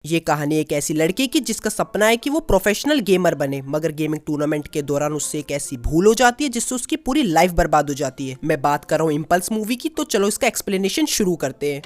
ये कहानी एक ऐसी लड़की की जिसका सपना है कि वो प्रोफेशनल गेमर बने, मगर गेमिंग टूर्नामेंट के दौरान उससे एक ऐसी भूल हो जाती है जिससे उसकी पूरी लाइफ बर्बाद हो जाती है। मैं बात कर रहा हूँ इम्पल्स मूवी की, तो चलो इसका एक्सप्लेनेशन शुरू करते हैं।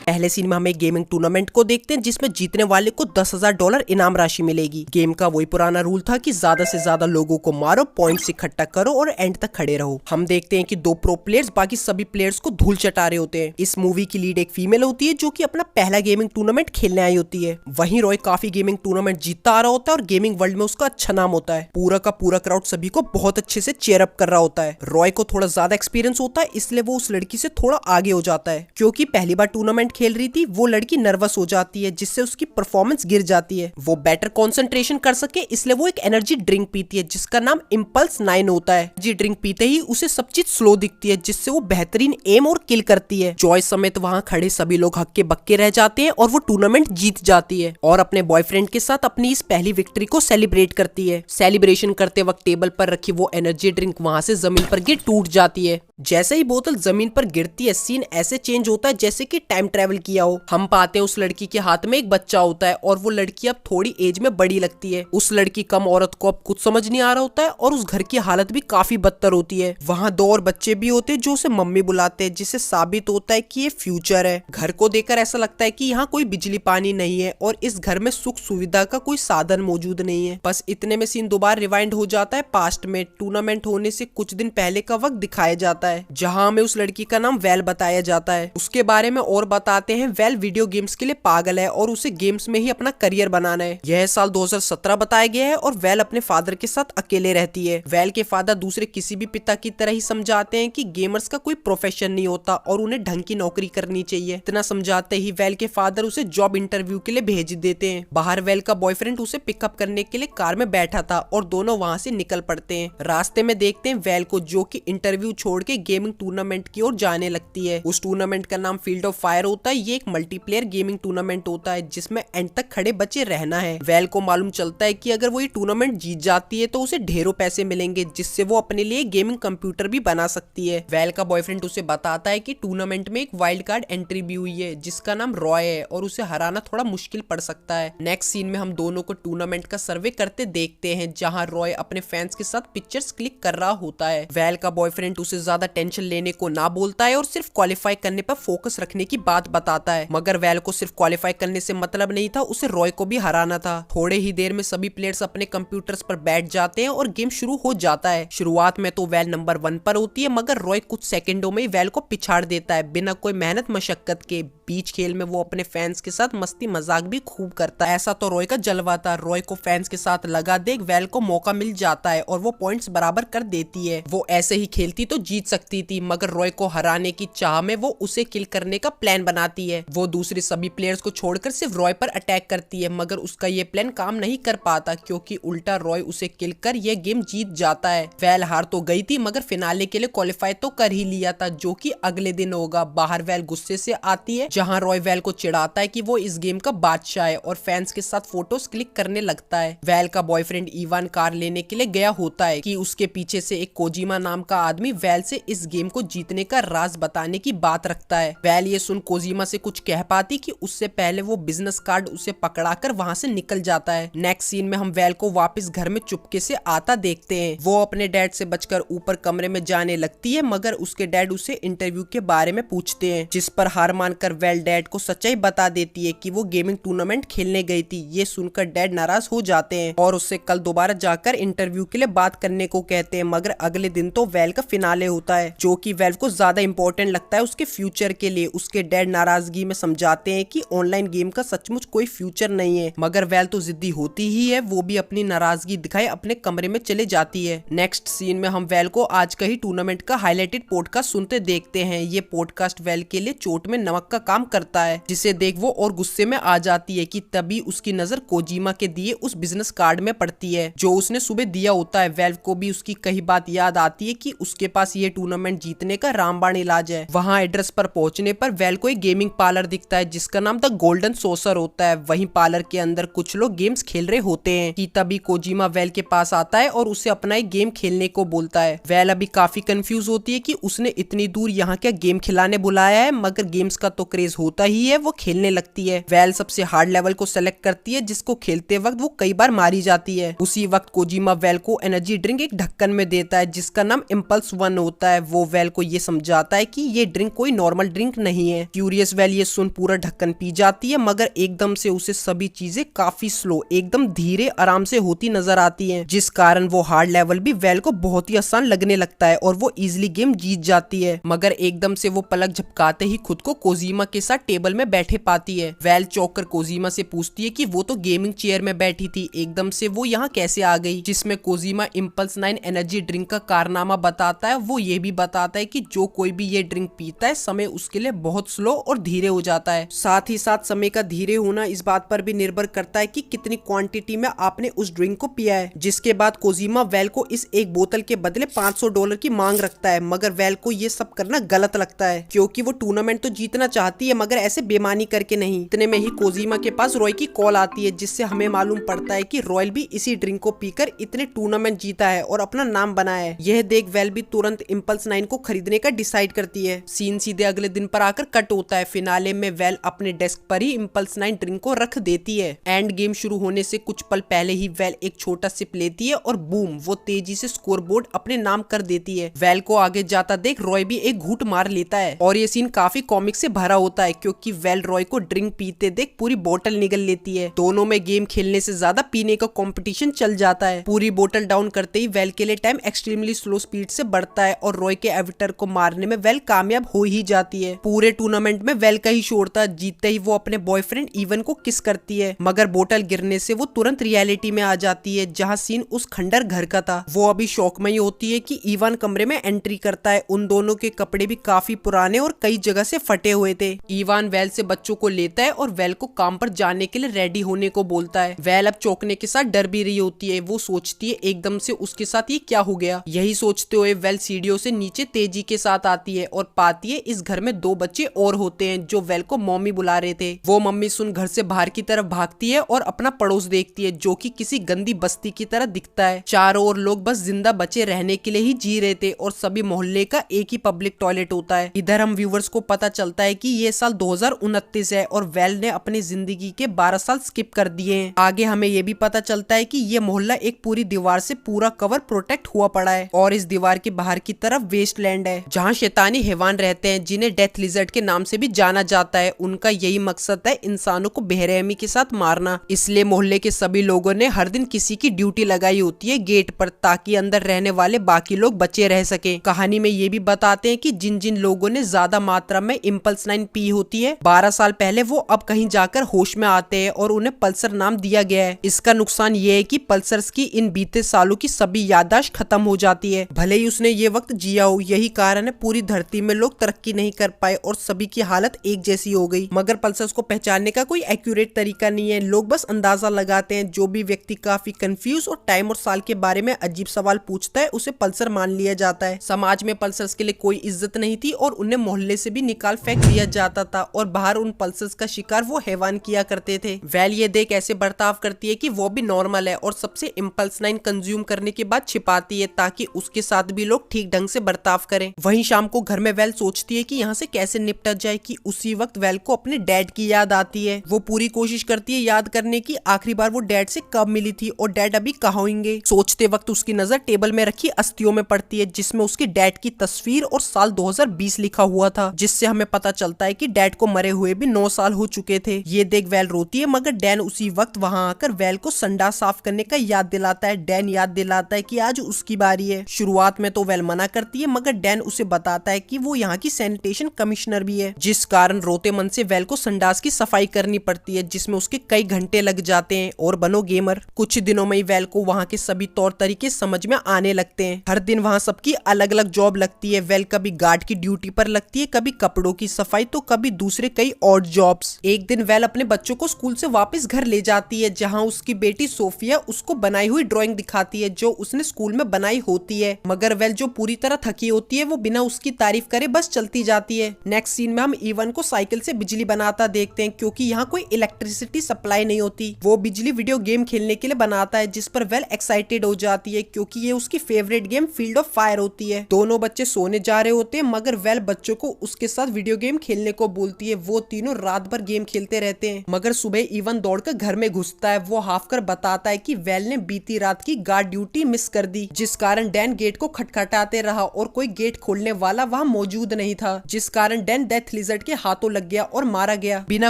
पहले सीन में हम एक गेमिंग टूर्नामेंट को देखते हैं जिसमें जीतने वाले को $10,000 इनाम राशि मिलेगी। गेम का वही पुराना रूल था कि ज्यादा से ज्यादा लोगों को मारो, पॉइंट्स इकट्ठा करो और एंड तक खड़े रहो। हम देखते हैं कि दो प्रो प्लेयर्स बाकी सभी प्लेयर्स को धूल चटा रहे होते हैं। इस मूवी की लीड एक फीमेल होती है जो कि अपना पहला गेमिंग टूर्नामेंट खेलने आई होती है। वहीं रॉय काफी गेमिंग टूर्नामेंट जीतता आ रहा होता है और गेमिंग वर्ल्ड में उसका अच्छा नाम होता है। पूरा का पूरा क्राउड सभी को बहुत अच्छे से चेयर अप कर रहा होता है। रॉय को थोड़ा ज्यादा एक्सपीरियंस होता है, इसलिए वो उस लड़की से थोड़ा आगे हो जाता है। क्योंकि पहली बार टूर्नामेंट खेल रही थी, वो लड़की नर्वस हो जाती है जिससे उसकी परफॉर्मेंस गिर जाती है। वो बेटर कंसंट्रेशन कर सके इसलिए वो एक एनर्जी ड्रिंक पीती है जिसका नाम इम्पल्स 9 होता है। जी ड्रिंक पीते ही उसे सब चीज स्लो दिखती है जिससे वो बेहतरीन एम और किल करती है। जॉय समेत वहाँ खड़े सभी लोग हक्के बक्के रह जाते हैं और वो टूर्नामेंट जीत जाती है और अपने बॉयफ्रेंड के साथ अपनी इस पहली विक्ट्री को सेलिब्रेट करती है। सेलिब्रेशन करते वक्त टेबल पर रखी वो एनर्जी ड्रिंक वहाँ से जमीन पर गिर टूट जाती है। जैसे ही बोतल जमीन पर गिरती है, सीन ऐसे चेंज होता है जैसे कि टाइम ट्रेवल किया हो। हम पाते हैं उस लड़की के हाथ में एक बच्चा होता है और वो लड़की अब थोड़ी एज में बड़ी लगती है। उस लड़की कम औरत को अब कुछ समझ नहीं आ रहा होता है और उस घर की हालत भी काफी बदतर होती है। वहाँ दो और बच्चे भी होते हैं जो उसे मम्मी बुलाते हैं, जिससे साबित होता है कि ये फ्यूचर है। घर को देखकर ऐसा लगता है कि यहाँ कोई बिजली पानी नहीं है और इस घर में सुख सुविधा का कोई साधन मौजूद नहीं है। बस इतने में सीन दोबारा रिवाइंड हो जाता है पास्ट में। टूर्नामेंट होने से कुछ दिन पहले का वक्त दिखाया जाता है जहाँ हमें उस लड़की का नाम वेल बताया जाता है। उसके बारे में और बताते हैं वेल वीडियो गेम्स के लिए पागल है और उसे गेम्स में ही अपना करियर बनाना है। यह साल 2017 बताया गया है और वेल अपने फादर के साथ अकेले रहती है। वेल के फादर दूसरे किसी भी पिता की तरह ही समझाते हैं कि गेमर्स का कोई प्रोफेशन नहीं होता और उन्हें ढंग की नौकरी करनी चाहिए। इतना समझाते ही वेल के फादर उसे जॉब इंटरव्यू के लिए भेज देते हैं। बाहर वेल का बॉयफ्रेंड उसे पिकअप करने के लिए कार में बैठा था और दोनों वहाँ से निकल पड़ते हैं। रास्ते में देखते हैं वेल को जो कि इंटरव्यू छोड़ के गेमिंग टूर्नामेंट की ओर जाने लगती है। उस टूर्नामेंट का नाम फील्ड ऑफ फायर होता है। ये एक मल्टीप्लेयर गेमिंग टूर्नामेंट होता है जिसमें एंड तक खड़े बचे रहना है। वेल को मालूम चलता है कि अगर वो ये टूर्नामेंट जीत जाती है तो उसे ढेरों पैसे मिलेंगे जिससे वो अपने लिए गेमिंग कंप्यूटर भी बना सकती है। वेल का बॉयफ्रेंड उसे बताता है कि टूर्नामेंट में एक वाइल्ड कार्ड एंट्री भी हुई है जिसका नाम रॉय है और उसे हराना थोड़ा मुश्किल पड़ सकता है। नेक्स्ट सीन में हम दोनों को टूर्नामेंट का सर्वे करते देखते हैं जहाँ रॉय अपने फैंस के साथ पिक्चर्स क्लिक कर रहा होता है। वेल का बॉयफ्रेंड उसे ज्यादा टेंशन लेने को ना बोलता है और सिर्फ क्वालिफाई करने पर फोकस रखने की बात बताता है, मगर वेल को सिर्फ क्वालिफाई करने से मतलब नहीं था, उसे रॉय को भी हराना था। थोड़े ही देर में सभी प्लेयर्स अपने कंप्यूटर्स पर बैठ जाते हैं और गेम शुरू हो जाता है। शुरुआत में तो वेल नंबर 1 पर होती है, मगर रॉय कुछ सेकंडों में ही वेल को पिछाड़ देता है बिना कोई मेहनत मशक्कत के। बीच खेल में वो अपने फैंस के साथ मस्ती मजाक भी खूब करता है। ऐसा तो रॉय का जलवा था। रॉय को फैंस के साथ लगा देख वेल को मौका मिल जाता है और वो पॉइंट्स बराबर कर देती है। वो ऐसे ही खेलती तो जीत सकती थी, मगर रॉय को हराने की चाह में वो उसे किल करने का प्लान बनाती है। वो दूसरे सभी प्लेयर्स को छोड़कर सिर्फ रॉय पर अटैक करती है, मगर उसका ये प्लान काम नहीं कर पाता क्योंकि उल्टा रॉय उसे किल कर यह गेम जीत जाता है। वेल हार तो गई थी मगर फिनाले के लिए क्वालिफाई तो कर ही लिया था जो कि अगले दिन होगा। बाहर वेल गुस्से से आती है जहां रॉय वेल को चिढ़ाता है कि वो इस गेम का बादशाह है और फैंस के साथ फोटोज क्लिक करने लगता है। वेल का बॉयफ्रेंड इवान कार लेने के लिए गया होता है कि उसके पीछे से एक कोजिमा नाम का आदमी वेल से इस गेम को जीतने का राज बताने की बात रखता है। वेल ये सुन कोजिमा से कुछ कह पाती कि उससे पहले वो बिजनेस कार्ड उसे पकड़ाकर वहां से निकल जाता है। नेक्स्ट सीन में हम वेल को वापस घर में चुपके से आता देखते हैं। वो अपने डैड से बचकर ऊपर कमरे में जाने लगती है, मगर उसके डैड उसे इंटरव्यू के बारे में पूछते हैं, जिस पर हार मानकर वेल डैड को सच्चाई बता देती है कि वो गेमिंग टूर्नामेंट खेलने गई थी। ये सुनकर डैड नाराज हो जाते हैं और उससे कल दोबारा जाकर इंटरव्यू के लिए बात करने को कहते हैं, मगर अगले दिन तो वेल का फिनाले होता है जो कि वेल को ज्यादा इंपॉर्टेंट लगता है उसके फ्यूचर के लिए। उसके डैड नाराजगी में समझाते हैं कि ऑनलाइन गेम का सचमुच कोई फ्यूचर नहीं है, मगर वेल तो जिद्दी होती ही है। वो भी अपनी नाराजगी दिखाए अपने कमरे में चले जाती है। नेक्स्ट सीन में हम वेल को आज का ही टूर्नामेंट का हाईलाइटेड पॉडकास्ट सुनते देखते हैं। ये पॉडकास्ट वेल के लिए चोट में नमक का काम करता है, जिसे देख वो और गुस्से में आ जाती है कि तभी उसकी नजर कोजिमा के दिए उस बिजनेस कार्ड में पड़ती है जो उसने सुबह दिया होता है। वेल को भी उसकी कही बात याद आती है कि उसके पास ये टूर्नामेंट जीतने का रामबाण इलाज है। वहाँ एड्रेस पर पहुंचने पर वेल को एक गेमिंग पार्लर दिखता है जिसका नाम द गोल्डन सोसर होता है। वहीं पार्लर के अंदर कुछ लोग गेम्स खेल रहे होते हैं कि तभी कोजिमा वेल के पास आता है और उसे अपना एक गेम खेलने को बोलता है। वेल अभी काफी कंफ्यूज होती है कि उसने इतनी दूर यहाँ क्या गेम खिलाने बुलाया है, मगर गेम्स का तो क्रेज होता ही है वो खेलने लगती है। वेल सबसे हार्ड लेवल को सेलेक्ट करती है जिसको खेलते वक्त वो कई बार मारी जाती है। उसी वक्त कोजिमा वेल को एनर्जी ड्रिंक एक ढक्कन में देता है जिसका नाम इम्पल्स 1 होता है। वो वेल को ये समझाता है कि ये ड्रिंक कोई नॉर्मल ड्रिंक नहीं है। क्यूरियस वेल ये सुन पूरा ढक्कन पी जाती है, मगर एकदम से उसे सभी चीजें काफी स्लो, एकदम धीरे आराम से होती नजर आती है, जिस कारण वो हार्ड लेवल भी वेल को बहुत ही आसान लगने लगता है और वो इजिली गेम जीत जाती है। मगर एकदम से वो पलक झपकाते ही खुद को कोजिमा के साथ टेबल में बैठे पाती है। वेल चौंक कर कोजिमा से पूछती है कि वो तो गेमिंग चेयर में बैठी थी, एकदम से वो यहाँ कैसे आ गई। जिसमें कोजिमा इम्पल्स 9 एनर्जी ड्रिंक का कारनामा बताता है। वो ये भी बताता है कि जो कोई भी ये ड्रिंक पीता है समय उसके लिए बहुत स्लो और धीरे हो जाता है। साथ ही साथ समय का धीरे होना इस बात पर भी निर्भर करता है कि कितनी क्वांटिटी में आपने उस ड्रिंक को पिया है। जिसके बाद कोजिमा वेल को इस एक बोतल के बदले $500 की मांग रखता है, मगर वेल को ये सब करना गलत लगता है क्योंकि वो टूर्नामेंट तो जीतना चाहती है मगर ऐसे बेमानी करके नहीं। इतने में ही कोजिमा के पास रॉय की कॉल आती है जिससे हमें मालूम पड़ता है कि रॉयल भी इसी ड्रिंक को पीकर इतने टूर्नामेंट जीता है और अपना नाम बनाया है। यह देख वेल भी तुरंत इम्पल्स 9 को खरीदने का डिसाइड करती है। सीन सीधे अगले दिन पर आकर कट होता है। फिनाले में वेल अपने डेस्क पर ही इम्पल्स 9 ड्रिंक को रख देती है। एंड गेम शुरू होने से कुछ पल पहले ही वेल एक छोटा सिप लेती है और बूम, वो तेजी से स्कोरबोर्ड अपने नाम कर देती है। वेल को आगे जाता देख रॉय भी एक घूंट मार लेता है और ये सीन काफी कॉमिक से भरा होता है क्योंकि वेल रॉय को ड्रिंक पीते देख पूरी बोतल निगल लेती है। दोनों में गेम खेलने से ज्यादा पीने का कंपटीशन चल जाता है। पूरी बोतल डाउन करते ही वेल के लिए टाइम एक्सट्रीमली स्लो स्पीड से बढ़ता है और रॉय के एविटर को मारने में वेल कामयाब हो ही जाती है। पूरे टूर्नामेंट में वेल का ही शोर था। जीतते ही वो अपने बॉयफ्रेंड इवन को किस करती है, मगर बोतल गिरने से वो तुरंत रियलिटी में आ जाती है जहाँ सीन उस खंडर घर का था। वो अभी शौक में ही होती है कि इवन कमरे में एंट्री करता है। उन दोनों के कपड़े भी काफी पुराने और कई जगह से फटे हुए थे। इवन वेल से बच्चों को लेता है और वेल को काम पर जाने के लिए रेडी होने को बोलता है। वेल अब चौंकने के साथ डर भी रही होती है। वो सोचती है एकदम से उसके साथ ये क्या हो गया। यही सोचते हुए वेल सीढ़ियों से नीचे तेजी के साथ आती है और पाती है इस घर में 2 बच्चे और होते हैं जो वेल को मम्मी बुला रहे थे। वो मम्मी सुन घर से बाहर की तरफ भागती है और अपना पड़ोस देखती है जो कि किसी गंदी बस्ती की तरह दिखता है। चारों ओर लोग बस जिंदा बचे रहने के लिए ही जी रहे थे और सभी मोहल्ले का एक ही पब्लिक टॉयलेट होता है। इधर हम व्यूवर्स को पता चलता है कि ये साल 2029 है और वेल ने अपनी जिंदगी के 12 साल स्किप कर दिए हैं। आगे हमें ये भी पता चलता है कि ये मोहल्ला एक पूरी दीवार से पूरा कवर प्रोटेक्ट हुआ पड़ा है और इस दीवार के बाहर की तरफ वेस्टलैंड है जहाँ शैतानी हैवान रहते हैं जिन्हें डेथ लिजर्ड के नाम से भी जाना जाता है। उनका यही मकसद है इंसानों को बेरहमी के साथ मारना। इसलिए मोहल्ले के सभी लोगों ने हर दिन किसी की ड्यूटी लगाई होती है गेट पर ताकि अंदर रहने वाले बाकी लोग बचे रह सके। कहानी में ये भी बताते हैं कि जिन जिन लोगों ने ज्यादा मात्रा में इम्पल्स 9 पी होती है 12 साल पहले वो अब कहीं जाकर होश में आते हैं और उन्हें पल्सर नाम दिया गया है। इसका नुकसान ये है कि पल्सर्स की इन बीते सालों की सभी याददाश्त खत्म हो जाती है भले ही उसने ये वक्त जिया हो। यही कारण है पूरी धरती में लोग तरक्की नहीं कर पाए और सभी की हालत एक जैसी हो गई। मगर पल्सर्स को पहचानने का कोई एक्यूरेट तरीका नहीं है। लोग बस अंदाजा लगाते हैं। जो भी व्यक्ति काफी कंफ्यूज और टाइम और साल के बारे में अजीब सवाल पूछता है उसे पल्सर मान लिया जाता है। समाज में पल्सर्स के लिए कोई इज्जत नहीं थी और उन्हें मोहल्ले से भी निकाल फेंक दिया जाता था और बाहर उन पल्सर्स का शिकार वो हैवान किया करते थे। वेल ये देख ऐसे बर्ताव करती है कि वो भी नॉर्मल है और सबसे इम्पल्स 9 कंज्यूम करने के बाद छिपाती है ताकि उसके साथ भी लोग ठीक ढंग से बर्ताव करें। वहीं शाम को घर में वेल सोचती है कि यहाँ से कैसे निपटा जाए कि उसी वक्त वेल को अपने डैड की याद आती है। वो पूरी कोशिश करती है याद करने की आखिरी बार वो डैड से कब मिली थी और डैड अभी कहाँ होंगे। सोचते वक्त उसकी नजर टेबल में रखी अस्थियों में पड़ती है जिसमें उसके डैड की तस्वीर और साल 2020 लिखा हुआ था, जिससे हमें पता चलता है कि डैड को मरे हुए भी 9 साल हो चुके थे। ये देख वेल रोती है मगर डैन उसी वक्त वहाँ आकर वेल को संडास साफ करने का याद दिलाता है। डैन याद दिलाता है कि आज उसकी बारी है। शुरुआत में तो वेल मना करती है मगर डैन उसे बताता है कि वो यहाँ की सैनिटेशन कमिश्नर भी है, जिस कारण रोते मन से वेल को संडास की सफाई करनी पड़ती है जिसमें उसके कई घंटे लग जाते हैं। और बनो गेमर, कुछ दिनों में ही वेल को वहाँ के सभी तौर तरीके समझ में आने लगते हैं। हर दिन वहाँ सबकी अलग अलग जॉब लगती है। वेल कभी गार्ड की ड्यूटी पर लगती है, कभी कपड़ों की सफाई तो कभी दूसरे कई ऑड जॉब्स। एक दिन वेल अपने बच्चों को स्कूल से वापस घर ले जाती है जहाँ उसकी बेटी सोफिया उसको बनाई हुई ड्राइंग दिखाती है जो उसने स्कूल में बनाई होती है। मगर वेल जो पूरी तरह थकी होती है वो बिना उसकी तारीफ करे बस चलती जाती है। नेक्स्ट सीन में हम इवन को साइकिल से बिजली बनाता देखते हैं क्योंकि यहाँ कोई इलेक्ट्रिसिटी सप्लाई नहीं होती। वो बिजली वीडियो गेम खेलने के लिए बनाता है जिस पर वेल एक्साइटेड हो जाती है क्योंकि ये उसकी favourite game field of fire होती है। दोनों बच्चे सोने जा रहे होते हैं मगर वेल बच्चों को उसके साथ वीडियो गेम खेलने खेलने को बोलती है। वो तीनों रात भर गेम खेलते रहते हैं, मगर सुबह इवन दौड़कर घर में घुसता है। वो हाफ कर बताता है कि वेल ने बीती रात की गार्ड ड्यूटी मिस कर दी, जिस कारण डैन गेट को खटखटाते रहा और कोई गेट खोलने वाला वहाँ मौजूद नहीं था, जिस कारण डैन डेथ लिजर्ड के हाथों लग गया और मारा गया। बिना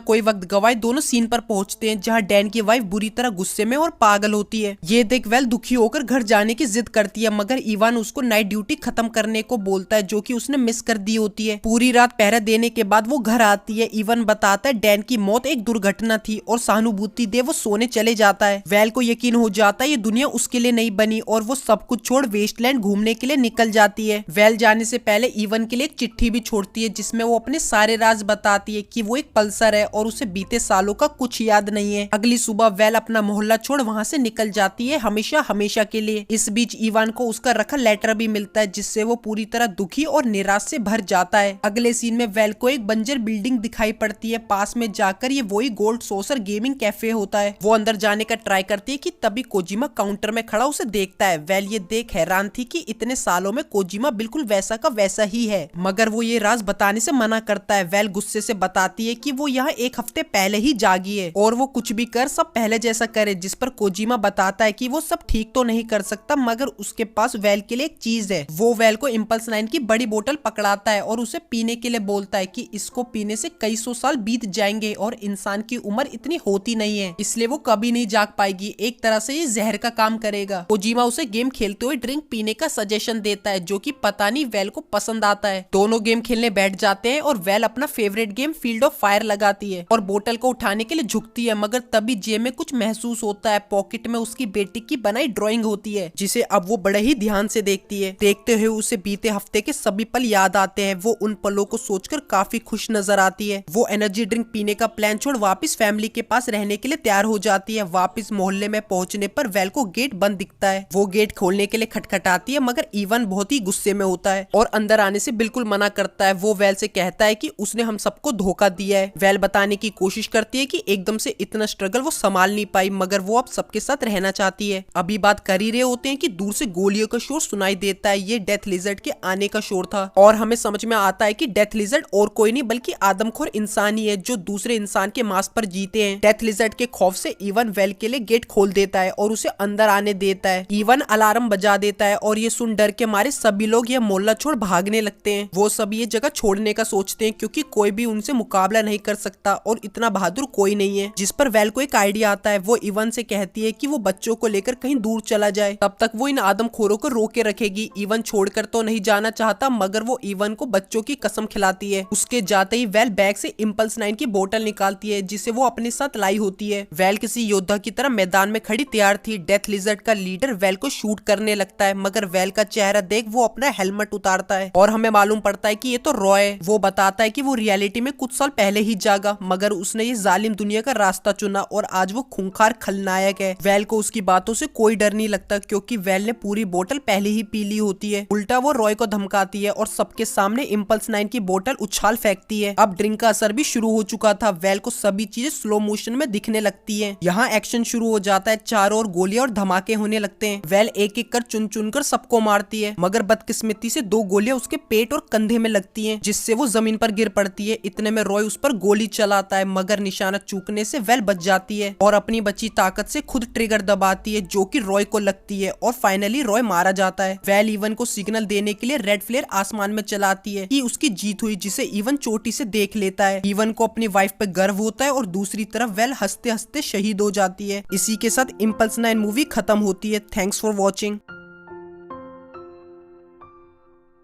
कोई वक्त गवाए दोनों सीन पर पहुंचते हैं, जहाँ डैन की वाइफ बुरी तरह गुस्से में और पागल होती है। ये देख वेल दुखी होकर घर जाने की जिद करती है, मगर इवान उसको नाइट ड्यूटी खत्म करने को बोलता है, जो कि उसने मिस कर दी होती है। पूरी रात पहरा देने के बाद वो घर आती है। इवन बताता है डैन की मौत एक दुर्घटना थी और सहानुभूति दे वो सोने चले जाता है। वेल को यकीन हो जाता है ये दुनिया उसके लिए नहीं बनी और वो सब कुछ छोड़ वेस्टलैंड घूमने के लिए निकल जाती है। वेल जाने से पहले इवन के लिए एक चिट्ठी भी छोड़ती है, जिसमें वो अपने सारे राज बताती है कि वो एक पल्सर है और उसे बीते सालों का कुछ याद नहीं है। अगली सुबह वेल अपना मोहल्ला छोड़ वहाँ से निकल जाती है, हमेशा हमेशा के लिए। इस बीच इवान को उसका रखा लेटर भी मिलता है, जिससे वो पूरी तरह दुखी और निराश से भर जाता है। अगले सीन में वेल को एक बंजर बिल्डिंग दिखाई पड़ती है। पास में जाकर ये वही गोल्ड सोसर गेमिंग कैफे होता है। वो अंदर जाने का ट्राई करती है कि तभी कोजिमा काउंटर में खड़ा उसे देखता है। वेल ये देख हैरान थी कि इतने सालों में कोजिमा बिल्कुल वैसा का वैसा ही है, मगर वो ये राज बताने से मना करता है। वेल गुस्से से बताती है कि वो यहाँ एक हफ्ते पहले ही जागी है और वो कुछ भी कर सब पहले जैसा करे, जिस पर कोजिमा बताता है कि वो सब ठीक तो नहीं कर सकता, मगर उसके पास वेल के लिए एक चीज है। वो वेल को इम्पल्स 9 की बड़ी बोतल पकड़ाता है और उसे पीने के लिए बोलता है कि इसको पीने से कई सौ साल बीत जाएंगे और इंसान की उम्र इतनी होती नहीं है, इसलिए वो कभी नहीं जाग पाएगी। एक तरह से ये जहर का काम करेगा। कोजिमा उसे गेम खेलते हुए ड्रिंक पीने का सजेशन देता है, जो कि पता नहीं वेल को पसंद आता है। दोनों गेम खेलने बैठ जाते हैं और वेल अपना favourite game field of fire लगाती है और बोतल को उठाने के लिए झुकती है, मगर तभी जेब में कुछ महसूस होता है। पॉकेट में उसकी बेटी की बनाई ड्राइंग होती है, जिसे अब वो बड़े ही ध्यान से देखती है। देखते हुए उसे बीते हफ्ते के सभी पल याद आते हैं। वो उन पलों को सोचकर काफी खुश नजर आती है। वो एनर्जी ड्रिंक पीने का प्लान छोड़ वापस फैमिली के पास रहने के लिए तैयार हो जाती है। वापस मोहल्ले में पहुंचने पर वेल को गेट बंद दिखता है। वो गेट खोलने के लिए खटखटाती है, मगर इवन बहुत ही गुस्से में होता है और अंदर आने से बिल्कुल मना करता है। वो वेल से कहता है कि उसने हम सबको धोखा दिया है। वेल बताने की कोशिश करती है कि एकदम से इतना स्ट्रगल वो संभाल नहीं पाई, मगर वो अब सबके साथ रहना चाहती है। अभी बात कर ही रहे होते हैं कि दूर से गोलियों का शोर सुनाई देता है। ये डेथ लिजर्ड के आने का शोर था और हमें समझ में आता है कि डेथ लिजर्ड और कोई नहीं बल्कि आदमखोर इंसान ही है, जो दूसरे इंसान के मांस पर जीते हैं। डेथ लिजर्ड के खौफ से इवन वेल के लिए गेट खोल देता है और उसे अंदर आने देता है। इवन अलार्म बजा देता है और ये सुन डर के मारे सभी लोग यह मोहल्ला छोड़ भागने लगते हैं। वो सब ये जगह छोड़ने का सोचते हैं, क्योंकि कोई भी उनसे मुकाबला नहीं कर सकता और इतना बहादुर कोई नहीं है। जिस पर वेल को एक आइडिया आता है। वो इवन से कहती है कि वो बच्चों को लेकर कहीं दूर चला जाए, तब तक वो इन आदमखोरों को रोके रखेगी। इवन छोड़कर तो नहीं जाना चाहता, मगर वो इवन को बच्चों की कसम खिलाती है। उसके जाते ही वेल बैग से इम्पल्स 9 की बोतल निकालती है, जिसे वो अपने साथ लाई होती है। वेल किसी योद्धा की तरह मैदान में खड़ी तैयार थी। डेथ लिजर्ड का लीडर वेल को शूट करने लगता है, मगर वेल का चेहरा देख वो अपना हेलमेट उतारता है और हमें मालूम पड़ता है कि ये तो रॉय है। वो बताता है कि वो रियलिटी में कुछ साल पहले ही जागा, मगर उसने ये जालिम दुनिया का रास्ता चुना और आज वो खूंखार खलनायक है। वेल को उसकी बातों से कोई डर नहीं लगता, क्योंकि वेल ने पूरी बोतल पहले ही पी ली होती है। उल्टा वो रॉय को धमकाती है और सबके सामने इम्पल्स 9 की बोतल उछाल फेंकती है। अब ड्रिंक का असर भी शुरू हो चुका था। वेल को सभी चीजें स्लो मोशन में दिखने लगती है। यहाँ एक्शन शुरू हो जाता है। चारों ओर गोलियां और धमाके होने लगते हैं। वेल एक एक कर चुन चुन कर सबको मारती है, मगर बदकिस्मती से 2 गोलियां उसके पेट और कंधे में लगती हैं, जिससे वो जमीन पर गिर पड़ती है। इतने में रॉय उस पर गोली चलाता है, मगर निशाना चूकने से वेल बच जाती है और अपनी बची ताकत से खुद ट्रिगर दबाती है, जो कि रॉय को लगती है और फाइनली रॉय मारा जाता है। वेल इवन को सिग्नल देने के लिए रेड फ्लेयर आसमान में चलाती है कि उसकी जीत हुई, जिसे इवन चोटी से देख लेता है। इवन को अपनी वाइफ पे गर्व होता है और दूसरी तरफ वेल हंसते हंसते शहीद हो जाती है। इसी के साथ इम्पल्स 9 मूवी खत्म होती है। Thanks for watching.